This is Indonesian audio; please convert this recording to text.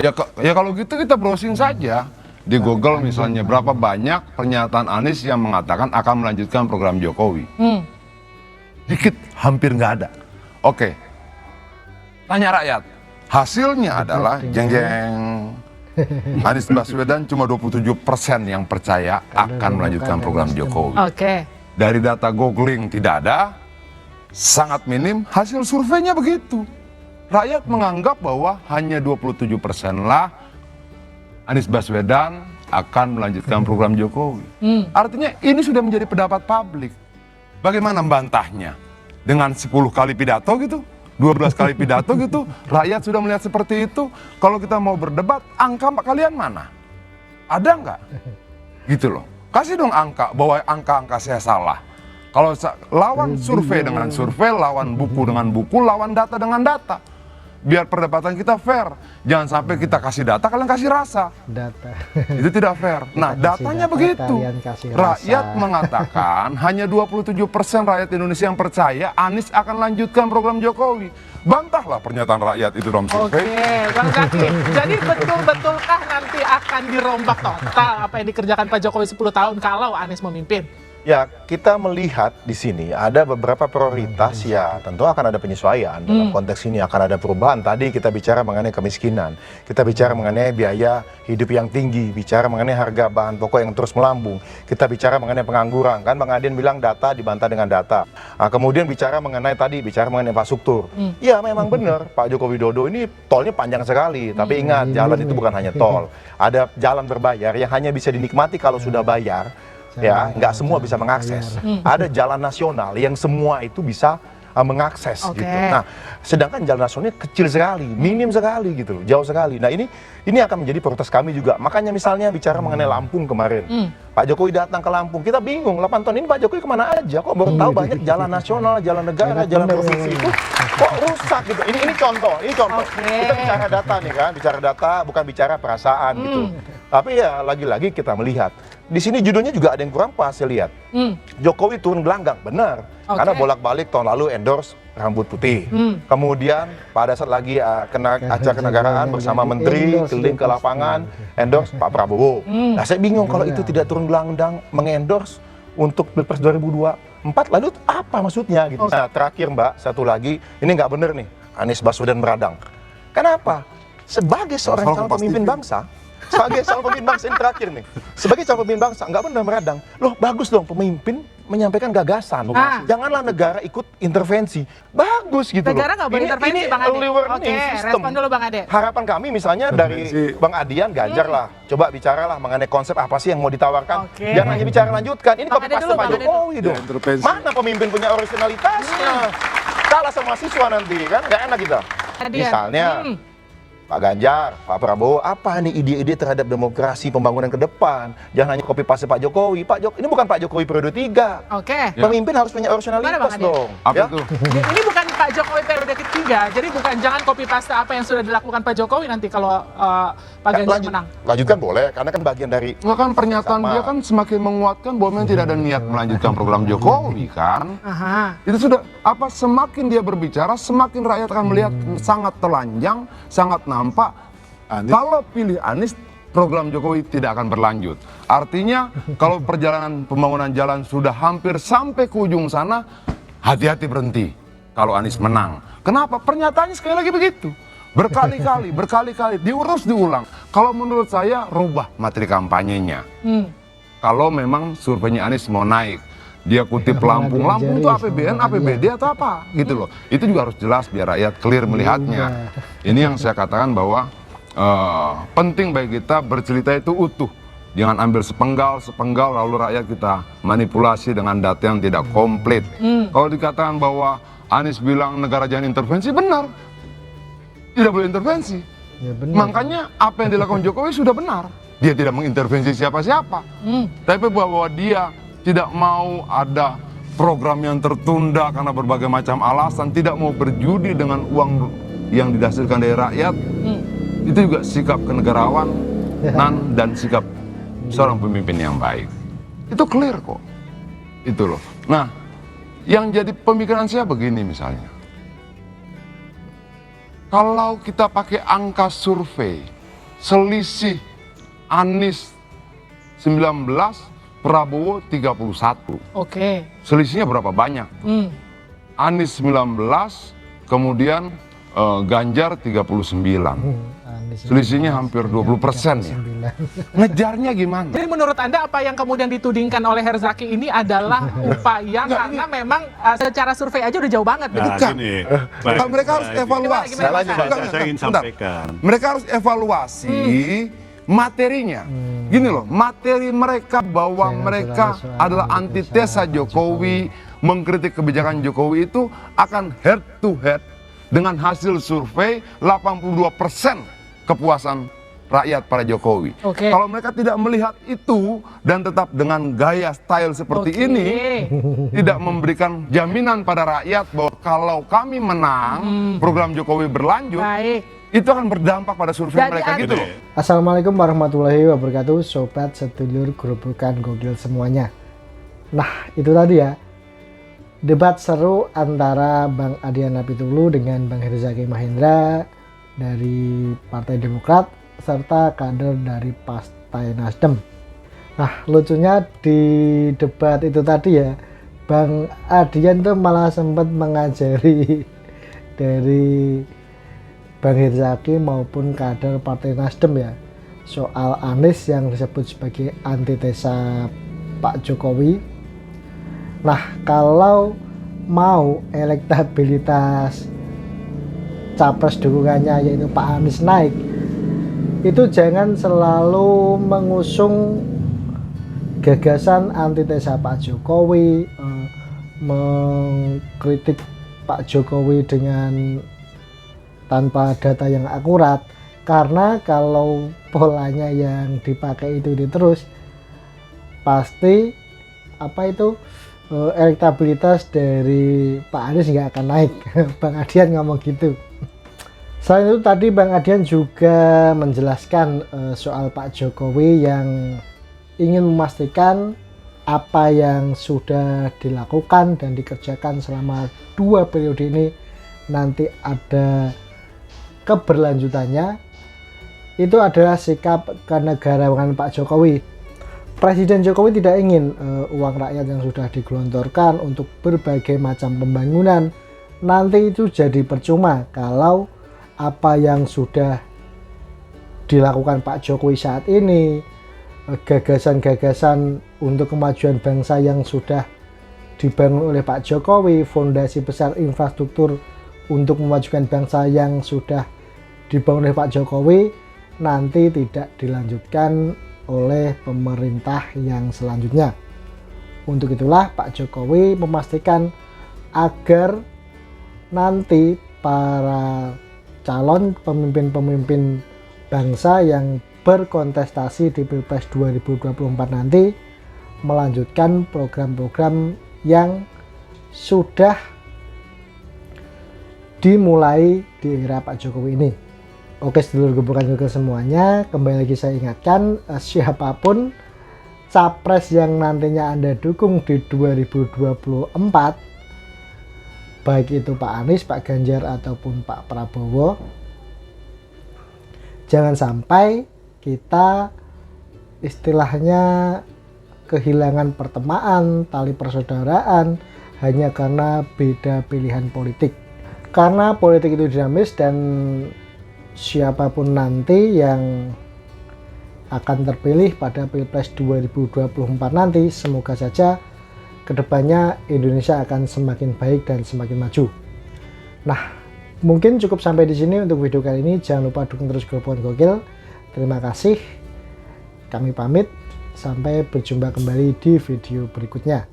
Ya kalau gitu kita browsing saja di Google misalnya berapa banyak pernyataan Anies yang mengatakan akan melanjutkan program Jokowi. Dikit, hampir nggak ada. Oke, tanya rakyat. Hasilnya adalah jeng-jeng. Anies Baswedan cuma 27% yang percaya akan melanjutkan program Jokowi. Oke. Dari data googling tidak ada, sangat minim, hasil surveinya begitu. Rakyat menganggap bahwa hanya 27% lah Anies Baswedan akan melanjutkan program Jokowi. Artinya ini sudah menjadi pendapat publik. Bagaimana membantahnya? Dengan 10 kali pidato gitu? 12 kali pidato gitu? Rakyat sudah melihat seperti itu. Kalau kita mau berdebat, angka kalian mana? Ada nggak? Gitu loh. Kasih dong angka, bahwa angka-angka saya salah. Kalau lawan survei dengan survei, lawan buku dengan buku, lawan data dengan data. Biar perdebatan kita fair. Jangan sampai kita kasih data, kalian kasih rasa. Data. Itu tidak fair. Nah, datanya data, begitu. Rakyat rasa. mengatakan hanya 27% rakyat Indonesia yang percaya Anies akan lanjutkan program Jokowi. Bantahlah pernyataan rakyat itu dalam survei. Oke, Bang Zaky. Jadi betul-betulkah nanti akan dirombak total apa yang dikerjakan Pak Jokowi 10 tahun kalau Anies memimpin? Ya, kita melihat di sini ada beberapa prioritas, ya tentu akan ada penyesuaian. Dalam konteks ini akan ada perubahan. Tadi kita bicara mengenai kemiskinan, kita bicara mengenai biaya hidup yang tinggi, bicara mengenai harga bahan pokok yang terus melambung, kita bicara mengenai pengangguran. Kan Bang Adian bilang data dibantah dengan data. Nah, kemudian bicara mengenai infrastruktur. Ya memang benar, Pak Joko Widodo ini tolnya panjang sekali. Tapi ingat, jalan itu bukan hanya tol. Ada jalan berbayar yang hanya bisa dinikmati kalau sudah bayar. Ya, nggak semua bisa mengakses. Ada jalan nasional yang semua itu bisa mengakses gitu. Nah, sedangkan jalan nasionalnya kecil sekali, minim sekali gitu loh, jauh sekali. Nah, ini akan menjadi prioritas kami juga. Makanya misalnya bicara mengenai Lampung kemarin. Pak Jokowi datang ke Lampung, kita bingung 8 tahun ini Pak Jokowi kemana aja? Kok baru tahu banyak jalan nasional, jalan negara, jalan provinsi itu kok rusak gitu. Ini contoh. Kita bicara data nih kan, bicara data bukan bicara perasaan gitu. Tapi ya lagi-lagi kita melihat. Di sini judulnya juga ada yang kurang pas, saya lihat. Jokowi turun gelanggang, benar. Karena bolak-balik tahun lalu endorse rambut putih. Kemudian pada saat lagi kena acara kenegaraan bersama menteri, keliling ke lapangan, endorse Pak Prabowo. Nah, saya bingung kalau itu tidak turun gelanggang mengendorse untuk Pilpres 2024, lalu apa maksudnya gitu. Nah, terakhir Mbak, satu lagi, ini nggak bener nih, Anies Baswedan meradang. Kenapa? Sebagai seorang calon pemimpin bangsa, sebagai calon pemimpin bangsa, ini terakhir nih. Sebagai calon pemimpin bangsa, nggak benar meradang. Loh, bagus dong pemimpin menyampaikan gagasan. Janganlah negara ikut intervensi. Bagus gitu negara nggak boleh intervensi, Bang Ade. Oke, respon dulu Bang Ade. Harapan kami misalnya dari Bang Adian, Ganjar lah. Coba bicaralah mengenai konsep apa sih yang mau ditawarkan. Jangan hanya bicara lanjutkan. Ini copy paste Pak Jokowi dong. Mana pemimpin punya originalitasnya? Kalah sama siswa nanti kan, nggak enak kita. Misalnya Pak Ganjar, Pak Prabowo, apa nih ide-ide terhadap demokrasi pembangunan ke depan? Jangan hanya copy paste Pak Jokowi. Ini bukan Pak Jokowi periode 3. Pemimpin harus punya originalitas dong. Apa itu? Ini bukan Pak Jokowi periode ketiga, jadi jangan copy paste apa yang sudah dilakukan Pak Jokowi nanti kalau Pak Ganjar menang. Lanjutkan boleh, karena kan bagian dari. Kan pernyataan dia kan semakin menguatkan bahwa memang tidak ada niat melanjutkan program Jokowi kan. Itu sudah semakin dia berbicara, semakin rakyat akan melihat sangat telanjang, sangat nampak. Kalau pilih Anies, program Jokowi tidak akan berlanjut. Artinya kalau perjalanan pembangunan jalan sudah hampir sampai ke ujung sana, hati-hati berhenti kalau Anies menang. Kenapa? Pernyataannya sekali lagi begitu. Berkali-kali diurus diulang. Kalau menurut saya rubah materi kampanyenya. Kalau memang surveinya Anies mau naik, dia kutip Lampung itu APBN, APBD atau apa gitu loh. Itu juga harus jelas biar rakyat clear melihatnya. Ini yang saya katakan bahwa penting bagi kita bercerita itu utuh. Jangan ambil sepenggal lalu rakyat kita manipulasi dengan data yang tidak komplit. Kalau dikatakan bahwa Anies bilang negara jangan intervensi, benar. Tidak boleh intervensi. Makanya apa yang dilakukan Jokowi sudah benar. Dia tidak mengintervensi siapa-siapa. Tapi bahwa dia tidak mau ada program yang tertunda karena berbagai macam alasan, tidak mau berjudi dengan uang yang didasarkan dari rakyat, itu juga sikap kenegarawanan dan sikap seorang pemimpin yang baik. Itu clear kok. Itu loh. Nah, yang jadi pemikiran saya begini misalnya. Kalau kita pakai angka survei selisih Anies 19, Prabowo 31. Oke. Selisihnya berapa banyak? Anies 19, kemudian Ganjar 39. Selisihnya hampir 20% ya. Ngejarnya gimana? Jadi menurut Anda apa yang kemudian ditudingkan oleh Herzaki ini adalah upaya karena memang secara survei aja udah jauh banget. Nah, Bukan. gini. Kalau mereka harus evaluasi. Gimana? Saya ingin Bentar. sampaikan. Mereka harus evaluasi materinya. Gini loh, materi mereka bahwa mereka adalah antitesa Jokowi, mengkritik kebijakan Jokowi itu akan head to head dengan hasil survei 82% kepuasan rakyat pada Jokowi. Oke. Kalau mereka tidak melihat itu dan tetap dengan gaya style seperti ini, tidak memberikan jaminan pada rakyat bahwa kalau kami menang, program Jokowi berlanjut, Baik. itu akan berdampak pada survei Jadi mereka gitu loh. Assalamualaikum warahmatullahi wabarakatuh, sobat sedulur gerobokan gokil semuanya. Nah, itu tadi ya, debat seru antara Bang Adian Apitupulu dengan Bang Herzaki Mahendra dari Partai Demokrat serta kader dari Partai Nasdem. Nah, lucunya di debat itu tadi ya, Bang Adian tuh malah sempat mengajari dari Bang Herzaki maupun kader Partai Nasdem ya, soal Anies yang disebut sebagai antitesa Pak Jokowi. Nah, kalau mau elektabilitas capres dukungannya yaitu Pak Anies naik, itu jangan selalu mengusung gagasan antitesa Pak Jokowi, mengkritik Pak Jokowi dengan tanpa data yang akurat, karena kalau polanya yang dipakai itu terus, pasti elektabilitas dari Pak Anies nggak akan naik. Bang Adian ngomong gitu. Selain itu tadi Bang Adian juga menjelaskan soal Pak Jokowi yang ingin memastikan apa yang sudah dilakukan dan dikerjakan selama 2 periode ini nanti ada keberlanjutannya. Itu adalah sikap kenegarawanan Pak Jokowi. Presiden Jokowi tidak ingin uang rakyat yang sudah digelontorkan untuk berbagai macam pembangunan nanti itu jadi percuma kalau apa yang sudah dilakukan Pak Jokowi saat ini, gagasan-gagasan untuk kemajuan bangsa yang sudah dibangun oleh Pak Jokowi, fondasi besar infrastruktur untuk memajukan bangsa yang sudah dibangun oleh Pak Jokowi, nanti tidak dilanjutkan oleh pemerintah yang selanjutnya. Untuk itulah Pak Jokowi memastikan agar nanti para calon pemimpin-pemimpin bangsa yang berkontestasi di Pilpres 2024 nanti melanjutkan program-program yang sudah dimulai di era Pak Jokowi ini. Oke, sedulur gerobokan gokil semuanya, kembali lagi saya ingatkan, siapapun capres yang nantinya Anda dukung di 2024, baik itu Pak Anies, Pak Ganjar ataupun Pak Prabowo, jangan sampai kita istilahnya kehilangan pertemanan, tali persaudaraan hanya karena beda pilihan politik. Karena politik itu dinamis dan siapapun nanti yang akan terpilih pada Pilpres 2024 nanti, semoga saja kedepannya Indonesia akan semakin baik dan semakin maju. Nah, mungkin cukup sampai di sini untuk video kali ini. Jangan lupa dukung terus Gerobokan Gokil. Terima kasih. Kami pamit. Sampai berjumpa kembali di video berikutnya.